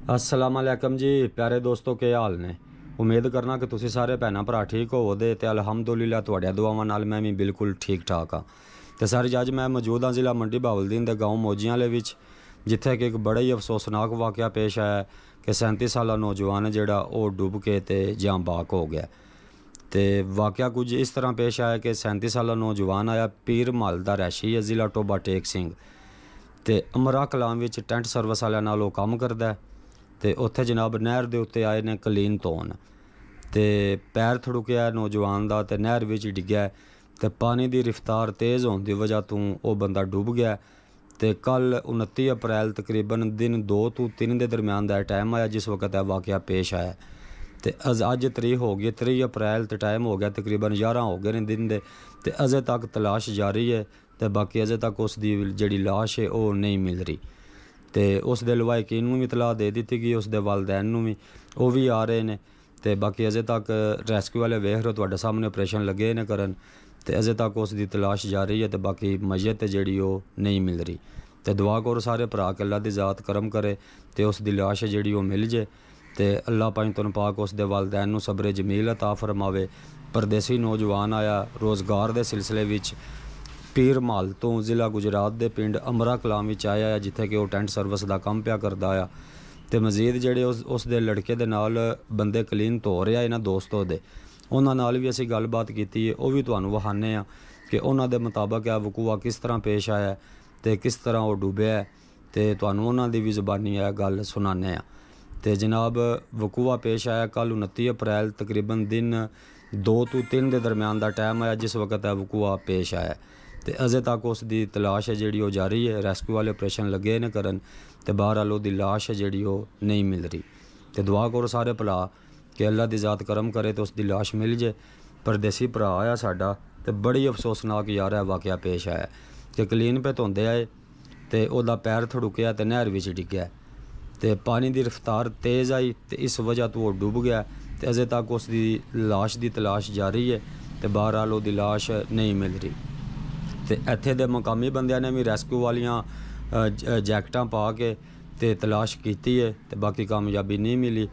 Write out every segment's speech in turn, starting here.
अस्सलाम वालेकुम जी प्यारे दोस्तों, के हाल ने। उम्मीद करना कि तुसी सारे भैन भरा ठीक होवोगे ते अलहमदुलिल्लाह तुहाडियां दुआवां नाल मैं भी बिल्कुल ठीक ठाक हाँ। तो सारी अज मैं मौजूद हाँ जिला मंडी बहावलदीन के गाँव मोजियां वाले विच, जिथे कि एक बड़ा ही अफसोसनाक वाक़या पेश आया कि 37 साला नौजवान जिहड़ा वो डुब के ते जां बाक हो गया। तो वाक़या कुछ इस तरह पेश आया कि 37 साला नौजवान आया पीर महल दा रैशी है जिला टोबा टेक सिंह, तो अमरा कलां विच टेंट सर्विस वालियां नाल ओह काम करदा है। तो उत्थे जनाब नहर दे उत्ते आए ने कलीन धोन, तो पैर थड़ुकिया नौजवान का, तो नहर विच डिग्या, तो पानी की रफ्तार तेज़ होने की वजह तो वह बंदा डुब गया। तो कल 29 अप्रैल तकरीबन दिन 2 तो 3 के दरम्यान का टाइम आया जिस वक्त यह वाक़या पेश आया। तो अज तरीक हो गई 30 अप्रैल, तो टाइम हो गया तकरीबन 11 हो गए ने दिन के, तो अजे तक तलाश जारी है। तो बाकी अजे तक उसकी जी लाश है वह नहीं मिल रही। तो उस दे लवाहिकीन भी इतलाह दे दी गई, उसके वालदैन भी वो भी आ रहे हैं। तो बाकी अजे तक रेस्क्यू वाले वेख रहे हो तुहाडे सामने ऑपरेशन लगे ने करन, तो अजे तक उसकी तलाश जारी है। तो बाकी मयत जी नहीं मिल रही। तो दुआ करो सारे भरा के अल्लाह की ज़ात करम करे तो उसकी लाश जी मिल जाए। तो अल्लाह पाक पाक उसके वालदैन नूं सब्र जमील अता फरमावे। परदेसी नौजवान आया रोज़गार के सिलसिले विच पीर महल तो ज़िला गुजरात के पिंड अमरा कलां विच आया है, जिथे कि वह टेंट सर्विस का काम पिया करता आया। तो मजीद जेडे उस दे लड़के दे नाल बंदे कलीन धो रहा इन्हां दोस्तों दे, उन्हां नाल भी असीं गलबात कीती है, वह भी तुहानूं वखाने आ कि उन्हां दे मुताबक यह वकूआ किस तरह पेश आया तो किस तरह वो डुबया है। तो तुहानूं उन्हां दी भी ज़बानी यह गल सुनाने आ। तो जनाब वकूआ पेश आया कल 29 अप्रैल तकरीबन दिन 2 तो 3 के दरम्यान का टाइम आया जिस वक्त यह वकूआ पेश आया। तो अजे तक उसकी तलाश है जी जारी है, रेस्क्यू वाले ऑपरेशन लगे ने करन। तो बहरहाल उसकी लाश है जी नहीं मिल रही। तो दुआ करो सारे भला कि अल्लाह की ज़ात करम करे तो उसकी लाश मिल जाए। परदेसी भरा आया साडा, तो बड़ी अफसोसनाक यार है वाक़या पेश आया कि कलीन पे धोंदे आए तो वह पैर थड़ुकिया तो नहर विच डिग्या, तो पानी की रफ्तार तेज़ आई तो इस वजह तो वह डुब गया। तो अजे तक उसकी लाश की तलाश जारी है। तो बहरहाल उसकी लाश नहीं मिल रही। तो इत्थे दे मकामी बंदियां ने भी रेस्क्यू वालियां जैकटां पा के ते तलाश की है, तो बाकी कामयाबी नहीं मिली।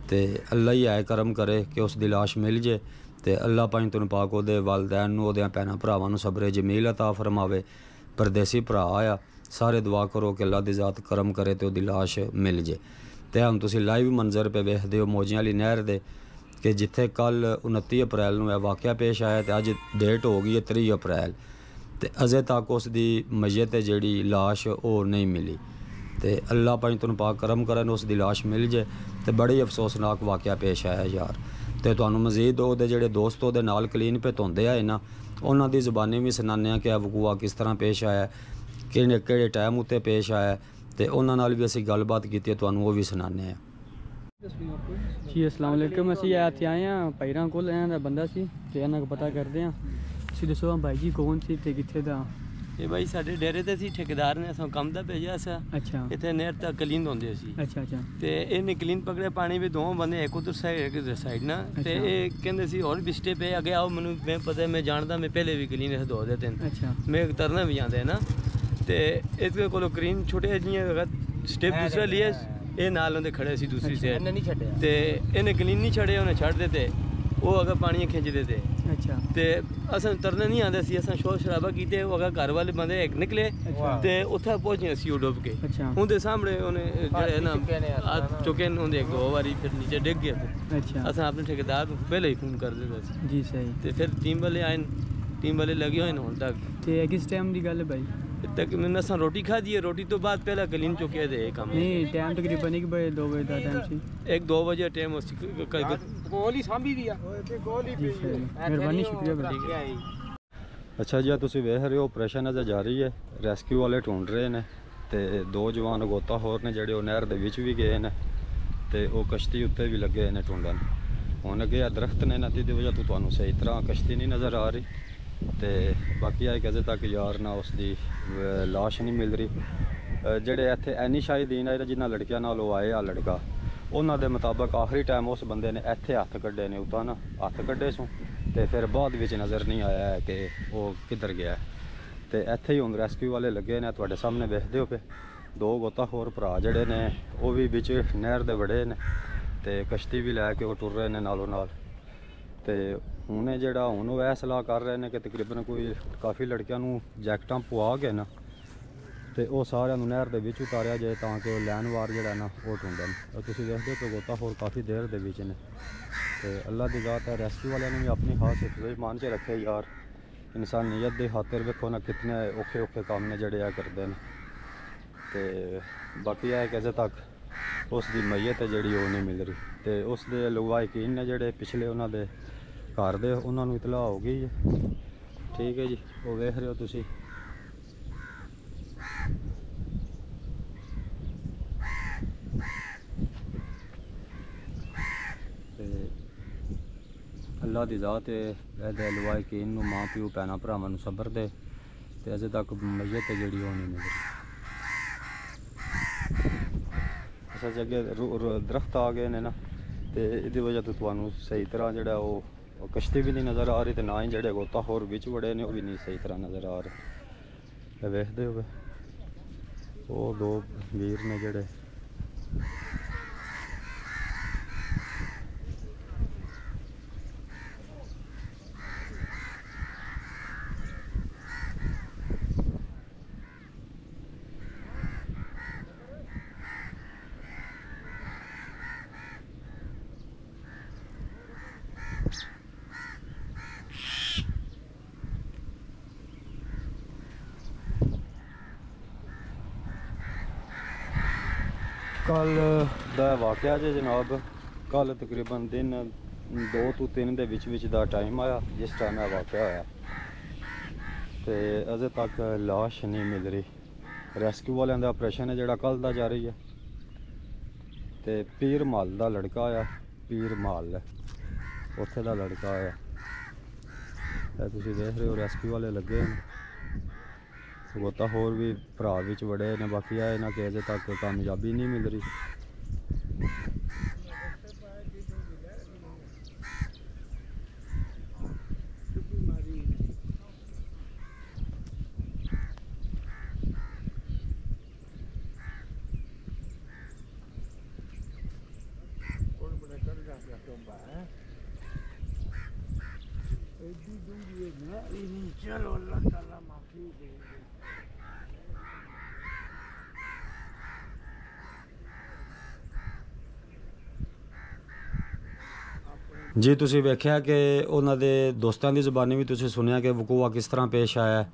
तो अल्लाह ही है करम करे कि उसकी लाश मिल जाए। तो अल्लाह पाक उहदे वालदैन नूं उहदे भैणां भरावां नूं सब्र जमील अता फरमावे। परदेसी भरा आया, सारे दुआ करो कि अल्लाह की ज़ात करम करे तो उसकी लाश मिल जाए। तो हम तुसीं लाइव मंजर पे वेखदे हो मोजियां वाली नहर दे कि जिथे कल 29 अप्रैल नूं वाक़या पेश आया, तो अज डेट हो गई है 30 अप्रैल, तो अजे तक उसकी मयत जी लाश वो नहीं मिली। तो अल्लाह पाक करम करन उसकी लाश मिल जाए। तो बड़ी अफसोसनाक वाक़या पेश आया यार। तो तुहानूं मजीद वो जेडे दोस्त वो नाल कलीन पे धोंदे आए ना, उन्हां दी ज़बानी भी सुनाने कि वकूआ किस तरह पेश आया, किहड़े टाइम उत्ते पेश आया। तो उन्हां नाल भी असीं गलबात कीती, तुहानूं वो भी सुनाने आ। जी अस्सलाम वालेकुम। असीं इत्थे आए हाँ भाईरां कोल, इन्हां दा बंदा सी ते इन्हां को पता करदे हाँ। तुसीं दसो भाई जी कौन सी ते कित्थे दा? ये भाई साडे डेरे ते सी ठेकेदार ने असां काम दा भेजिया सा। अच्छा इत्थे नहर तक कलीन होंदे सी। अच्छा अच्छा। ते इन्हें कलीन पकड़े पानी भी दो बंदे एक उधर साइड एक इधर साइड ना। ते ये कहंदे सी और भी स्टेप है अगे आओ, मैनू मैं पता है, मैं जानदा, मैं पहले भी कलीन इत्थे धो देते हैं। अच्छा। मैं तरना भी आंदा है ना। ते इसके कोलो कलीन छोटे जियां स्टेप दूसरा लिए ये नाल उंदे खड़े सी दूसरी साइड, ते इन्हें कलीन नहीं छड़े, उन्हें छड़ देते वो अगर पानी खिंच देते। अच्छा। ते असां तरना नहीं आंदा सी, असां शोर शराबा कीते, वो अगर घर वाले बंदे एक निकले ते उत्थे पहुंचे असी डुब के। अच्छा। उनके सामने उन्हें जेड़े ना हाथ चुके उन्हें एक दो बारी फिर नीचे डिग गए। अच्छा। असां अपने ठेकेदार को पहले ही फोन कर देते सी। जी सही। ते फिर टीम वाले आए, टीम वाले लगे हुए हुण तक। ते किस टाइम की गल है भाई? तक मैंने असां रोटी खा दी है, रोटी तो बाद पहला कलीन चुके थे काम। नहीं टाइम तकरीबन 1 बजे 2 बजे का टाइम सी। 1-2 बजे टाइम गोली सांभी दी गोली जी सही, मेहरबानी शुक्रिया भाई। अच्छा जी, तुसीं वेख रहे हो ऑपरेशन अजे जारी है, रेस्क्यू वाले ढूंढ रहे हैं। तो 2 जवान गोताखोर ने जेडे नहर दे विच भी गए हैं, तो वो कश्ती उत्ते भी लगे हैं ढूंढन। हुण अगे दरख्त ने नती की वजह तो तुहानूं सही तरह कश्ती नहीं नज़र आ रही। तो बाकी है कि अजे तक यार ना उसकी लाश नहीं मिल रही। जेडे इत्थे एनी शाहिदीन है जिन्हां लड़कियां नाल आए आ लड़का, उन्हां दे मुताबक आखिरी टाइम उस बंदे ने इत्थे हत्थ कड्ढे ने, उतां ना हत्थ कड्ढे सूं, तो फिर बाद विच नज़र नहीं आया है कि वो किधर गया है। तो इत्थे ही हुण रेस्क्यू वाले लगे ने, तुहाडे सामने वेखदे हो पे। ਦੋ ਗੋਤਾਖੋਰ ਭਰਾ ਜਿਹੜੇ ਨੇ ਉਹ ਵੀ ਵਿੱਚ ਨਹਿਰ ਦੇ ਵੜੇ ਨੇ ਤੇ ਕਸ਼ਤੀ ਵੀ ਲੈ ਕੇ ਉਹ ਟੁਰ ਰਹੇ ਨੇ ਨਾਲੋਂ ਨਾਲ। ਤੇ ਹੁਣ ਜਿਹੜਾ ਹੁਣ ਉਹ ਇਹ ਸਲਾਹ ਕਰ ਰਹੇ ਨੇ ਕਿ ਤਕਰੀਬਨ ਕੋਈ ਕਾਫੀ ਲੜਕਿਆਂ ਨੂੰ ਜੈਕਟਾਂ ਪਵਾ ਕੇ ਨਾ ਤੇ ਉਹ ਸਾਰਿਆਂ ਨੂੰ ਨਹਿਰ ਦੇ ਵਿੱਚ ਉਤਾਰਿਆ ਜਾਏ ਤਾਂ ਕਿ ਉਹ ਲੈਨਵਾਰ ਜਿਹੜਾ ਨਾ ਉਹ ਢੂੰਡਣ। ਤੁਸੀਂ ਦੇਖਦੇ ਹੋ ਕਿ ਗੋਤਾਖੋਰ ਕਾਫੀ ਦੇਰ ਦੇ ਵਿੱਚ ਨੇ ਤੇ ਅੱਲਾ ਦੀ ਜ਼ਾਤ ਹੈ, ਰੈਸਕਿਊ ਵਾਲਿਆਂ ਨੇ ਵੀ ਆਪਣੀ ਖਾਸ ਹਿਫਜ਼ ਮਾਨ 'ਚ ਰੱਖੇ ਯਾਰ। ਇਨਸਾਨੀਅਤ ਦੇ ਖਾਤਰ ਵੇਖੋ ਨਾ ਕਿਤਨੇ ਔਖੇ ਔਖੇ ਕੰਮ ਨੇ ਜਿਹੜੇ ਆ ਕਰਦੇ ਨੇ। ਤੇ ਬਾਕੀ ਇਹ ਕਿ ਅਜੇ ਤੱਕ ਉਸ ਦੀ ਮਈਅਤ ਹੈ ਜਿਹੜੀ ਉਹ ਨਹੀਂ ਮਿਲ ਰਹੀ ਤੇ ਉਸ ਦੇ ਲਵਾਇਕੀਨ ਨੇ ਜਿਹੜੇ ਪਿਛਲੇ ਉਹਨਾਂ ਦੇ ਘਰ ਦੇ ਉਹਨਾਂ ਨੂੰ ਇਤਲਾਹ ਹੋ ਗਈ ਹੈ। ਠੀਕ ਹੈ ਜੀ, ਉਹ ਵੇਖ ਰਹੇ ਹੋ ਤੁਸੀਂ। ਤੇ ਅੱਲਾ ਦੀ ਜ਼ਾਤ ਹੈ, ਇਹਦੇ ਲਵਾਇਕੀਨ ਨੂੰ ਮਾਂ ਪਿਓ ਭੈਣਾਂ ਭਰਾਵਾਂ ਨੂੰ ਸਬਰ ਦੇ ਤੇ ਅਜੇ ਤੱਕ ਮਈਅਤ ਹੈ ਜਿਹੜੀ ਉਹ ਨਹੀਂ ਮਿਲ ਰਹੀ। ਅਸਾਂ ਜਗ੍ਹਾ ਦਰਖਤ ਆ ਗਏ ਨੇ ਨਾ ਤੇ ਇਹਦੀ ਵਜ੍ਹਾ ਤੋਂ ਤੁਹਾਨੂੰ ਸਹੀ ਤਰ੍ਹਾਂ ਜਿਹੜਾ ਉਹ ਕਸ਼ਤੀ ਵੀ ਨਹੀਂ ਨਜ਼ਰ ਆ ਰਹੀ ਤੇ ਨਾ ਹੀ ਜਿਹੜੇ ਗੋਤਾਖੋਰ ਵਿੱਚ ਵੜੇ ਨੇ ਉਹ ਵੀ ਨਹੀਂ ਸਹੀ ਤਰ੍ਹਾਂ ਨਜ਼ਰ ਆ ਰਹੇ। ਵੇਖਦੇ ਹੋਵੇ ਉਹ ਦੋ ਵੀਰ ਨੇ ਜਿਹੜੇ ਕੱਲ ਦਾ ਵਾਕਿਆ ਜੇ ਜਨਾਬ। ਕੱਲ ਤਕਰੀਬਨ ਦਿਨ 2 ਤੋਂ 3 ਦੇ ਵਿੱਚ ਦਾ ਟਾਈਮ ਆਇਆ ਜਿਸ ਟਾਈਮ ਇਹ ਵਾਕਿਆ ਹੋਇਆ ਤੇ ਅਜੇ ਤੱਕ ਲਾਸ਼ ਨਹੀਂ ਮਿਲ ਰਹੀ। ਰੈਸਕਿਊ ਵਾਲਿਆਂ ਦਾ ਆਪਰੇਸ਼ਨ ਹੈ ਜਿਹੜਾ ਕੱਲ ਦਾ ਜਾਰੀ ਹੈ ਤੇ ਪੀਰ ਮਾਲ ਦਾ ਲੜਕਾ ਆਇਆ, ਪੀਰ ਮਾਲ ਉੱਥੇ ਦਾ ਲੜਕਾ ਆਇਆ। ਇਹ ਤੁਸੀਂ ਦੇਖ ਰਹੇ ਹੋ ਰੈਸਕਿਊ ਵਾਲੇ ਲੱਗੇ ਨੇ, ਗੋਤਾਖੋਰ ਵੀ ਭਰਾ ਵਿੱਚ ਵੜੇ ਨੇ। ਬਾਕੀ ਆ ਇਹਨਾਂ ਕਿ ਅਜੇ ਤੱਕ ਕਾਮਯਾਬੀ ਨਹੀਂ ਮਿਲ ਰਹੀ। चलो अल्लाह ताला माफी दे। ਜੀ ਤੁਸੀਂ ਵੇਖਿਆ ਕਿ ਉਹਨਾਂ ਦੇ ਦੋਸਤਾਂ ਦੀ ਜ਼ੁਬਾਨੀ ਵੀ ਤੁਸੀਂ ਸੁਣਿਆ ਕਿ ਵਕੂਆ ਕਿਸ ਤਰ੍ਹਾਂ ਪੇਸ਼ ਆਇਆ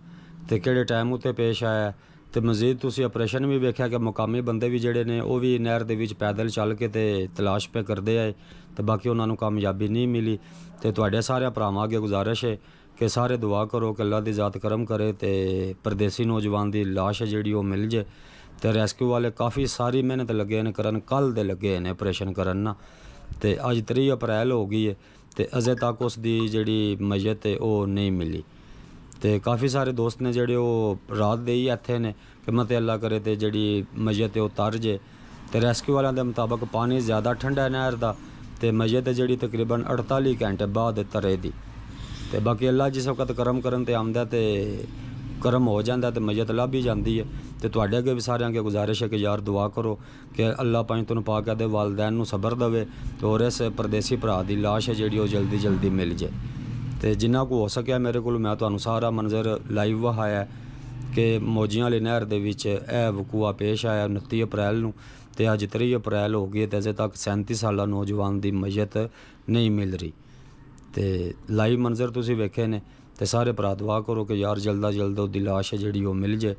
ਤੇ ਕਿਹੜੇ ਟਾਈਮ ਉੱਤੇ ਪੇਸ਼ ਆਇਆ ਤੇ ਮਜ਼ੀਦ ਤੁਸੀਂ ਆਪਰੇਸ਼ਨ ਵੀ ਵੇਖਿਆ ਕਿ ਮੁਕਾਮੀ ਬੰਦੇ ਵੀ ਜਿਹੜੇ ਨੇ ਉਹ ਵੀ ਨਹਿਰ ਦੇ ਵਿੱਚ ਪੈਦਲ ਚੱਲ ਕੇ ਤੇ ਤਲਾਸ਼ ਪੇ ਕਰਦੇ ਆਏ ਤੇ ਬਾਕੀ ਉਹਨਾਂ ਨੂੰ ਕਾਮਯਾਬੀ ਨਹੀਂ ਮਿਲੀ। ਤੇ ਤੁਹਾਡੇ ਸਾਰਿਆਂ ਭਰਾਵਾਂ ਅੱਗੇ ਗੁਜ਼ਾਰਿਸ਼ ਹੈ ਕਿ ਸਾਰੇ ਦੁਆ ਕਰੋ ਕਿ ਅੱਲਾ ਦੀ ਜ਼ਾਤ ਕਰਮ ਕਰੇ ਤੇ ਪਰਦੇਸੀ ਨੌਜਵਾਨ ਦੀ ਲਾਸ਼ ਹੈ ਜਿਹੜੀ ਉਹ ਮਿਲ ਜੇ। ਤੇ ਰੈਸਕਿਊ ਵਾਲੇ ਕਾਫੀ ਸਾਰੀ ਮਿਹਨਤ ਲੱਗੇ ਨੇ ਕਰਨ, ਕੱਲ੍ਹ ਦੇ ਲੱਗੇ ਨੇ ਆਪਰੇਸ਼ਨ ਕਰਨ ਨਾ ਤੇ ਅੱਜ 3 ਅਪ੍ਰੈਲ ਹੋ ਗਈ ਹੈ ਤੇ ਅਜੇ ਤੱਕ ਉਸ ਦੀ ਜਿਹੜੀ ਮਈਅਤ ਹੈ ਉਹ ਨਹੀਂ ਮਿਲੀ। ਤੇ ਕਾਫੀ ਸਾਰੇ ਦੋਸਤ ਨੇ ਜਿਹੜੇ ਉਹ ਰਾਤ ਦੇ ਹੀ ਇੱਥੇ ਨੇ ਕਿ ਮਤੇ ਅੱਲਾ ਕਰੇ ਤੇ ਜਿਹੜੀ ਮਈਅਤ ਹੈ ਉਹ ਤਰ ਜੇ। ਤੇ ਰੈਸਕਿਊ ਵਾਲਿਆਂ ਦੇ ਮੁਤਾਬਕ ਪਾਣੀ ਜ਼ਿਆਦਾ ਠੰਡਾ ਹੈ ਨਹਿਰ ਦਾ ਤੇ ਮਈਅਤ ਜਿਹੜੀ ਤਕਰੀਬਨ 48 ਘੰਟੇ ਬਾਅਦ ਤਰੇ ਦੀ। ਤੇ ਬਾਕੀ ਅੱਲਾ ਜਿਸ ਵਕਤ ਕਰਮ ਕਰਨ ਤੇ ਆਉਂਦਾ ਤੇ ਕਰਮ ਹੋ ਜਾਂਦਾ ਤੇ ਮਈਅਤ ਲੱਭ ਹੀ ਜਾਂਦੀ ਹੈ। ਤੇ ਤੁਹਾਡੇ ਅੱਗੇ ਵੀ ਸਾਰਿਆਂ ਅੱਗੇ ਗੁਜ਼ਾਰਿਸ਼ ਹੈ ਕਿ ਯਾਰ ਦੁਆ ਕਰੋ ਕਿ ਅੱਲਾ ਪਾਣੀ ਤੁਹਾਨੂੰ ਪਾਕ ਦੇ ਵਾਲਦੈਨ ਨੂੰ ਸਬਰ ਦੇਵੇ ਤੇ ਔਰ ਇਸ ਪਰਦੇਸੀ ਭਰਾ ਦੀ ਲਾਸ਼ ਹੈ ਜਿਹੜੀ ਉਹ ਜਲਦੀ ਜਲਦੀ ਮਿਲ ਜੇ। ਤੇ ਜਿੰਨਾ ਕੁ ਹੋ ਸਕਿਆ ਮੇਰੇ ਕੋਲ ਮੈਂ ਤੁਹਾਨੂੰ ਸਾਰਾ ਮੰਜ਼ਰ ਲਾਈਵ ਵਹਾਇਆ ਕਿ ਮੋਜੀਆਂ ਵਾਲੀ ਨਹਿਰ ਦੇ ਵਿੱਚ ਇਹ ਵਕੂਆ ਪੇਸ਼ ਆਇਆ 29 ਅਪ੍ਰੈਲ ਨੂੰ ਤੇ ਅੱਜ 3 ਅਪ੍ਰੈਲ ਹੋ ਗਈ ਤੇ ਅਜੇ ਤੱਕ 37 ਸਾਲਾ ਨੌਜਵਾਨ ਦੀ ਮਈਅਤ ਨਹੀਂ ਮਿਲ ਰਹੀ। ਤੇ ਲਾਈਵ ਮੰਜ਼ਰ ਤੁਸੀਂ ਵੇਖੇ ਨੇ ਤੇ ਸਾਰੇ ਭਰਾ ਦੁਆ ਕਰੋ ਕਿ ਯਾਰ ਜਲਦਾ ਜਲਦ ਉਹਦੀ ਲਾਸ਼ ਹੈ ਜਿਹੜੀ ਉਹ ਮਿਲ ਜੇ।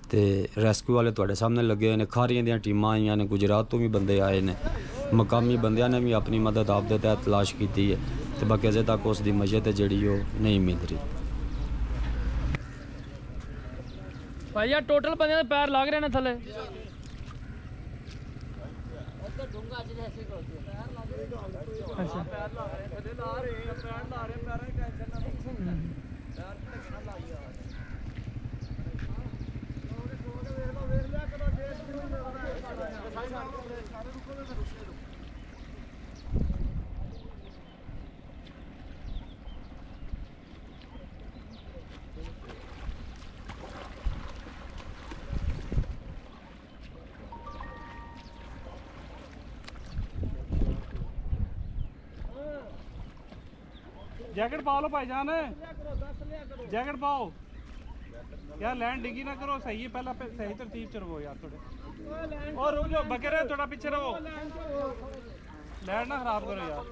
ਤੇ ਰੈਸਕਿਊ ਵਾਲੇ ਤੁਹਾਡੇ ਸਾਹਮਣੇ ਲੱਗੇ ਹੋਏ ਨੇ, ਖਾਰੀਆਂ ਦੀਆਂ ਟੀਮਾਂ ਆਈਆਂ ਨੇ, ਗੁਜਰਾਤ ਤੋਂ ਵੀ ਬੰਦੇ ਆਏ ਨੇ, ਮਕਾਮੀ ਬੰਦਿਆਂ ਨੇ ਵੀ ਆਪਣੀ ਮਦਦ ਆਪ ਦੇ ਤਹਿਤ ਤਲਾਸ਼ ਕੀਤੀ ਹੈ ਤੇ ਬਾਕੀ ਅਜੇ ਤੱਕ ਉਸ ਦੀ ਮਈਅਤ ਹੈ ਜਿਹੜੀ ਉਹ ਨਹੀਂ ਮਿਲ ਰਹੀ। ਭਾਈ ਯਾਰ ਟੋਟਲ ਬੰਦਿਆਂ ਦੇ ਪੈਰ ਲੱਗ ਰਹੇ ਨੇ ਥੱਲੇ। ਅੱਛਾ जैकेट पाओ लो भाईजान, जैकेट पाओ यार, लैंड डिगी ना करो, सही है पहला सही तरतीब च रहो यार थोड़े, और रुक जाओ बकरे थोड़ा पीछे रहो, लैंड ना खराब करो यार।